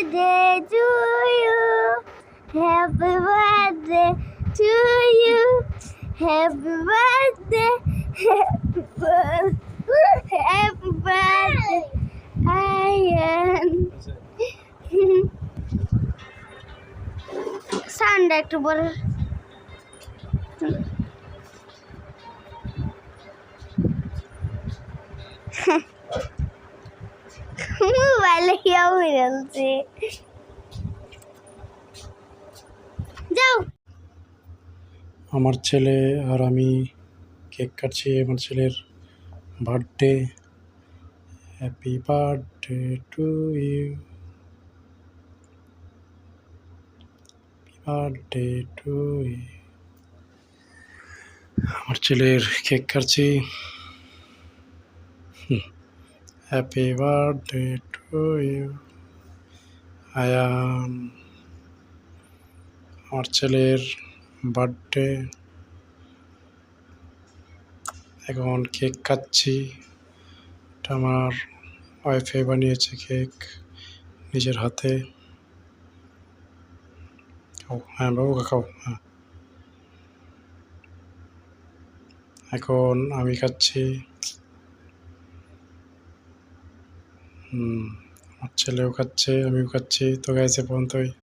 birthday to you. Happy birthday to you. Happy birthday. Happy birthday. Happy birthday. Ayan. Sound একটু বড়। মোবাইলে কেউ বেরোচ্ছে। যাও। আমার ছেলে আর আমি কেক কাটছি, আমার ছেলের birthday. Happy birthday to you, birthday to you. আমার ছেলের কেক কাটছি। Happy birthday to you Ayaan. আমার ছেলের বার্থডে, এখন কেক কাটছি। এটা আমার ওয়াইফে বানিয়েছে কেক নিজের হাতে। খাও, হ্যাঁ বাবু খাও, হ্যাঁ। এখন আমি খাচ্ছি। আমার ছেলেও খাচ্ছে, আমিও খাচ্ছি। তো গাইছে পর্যন্তই।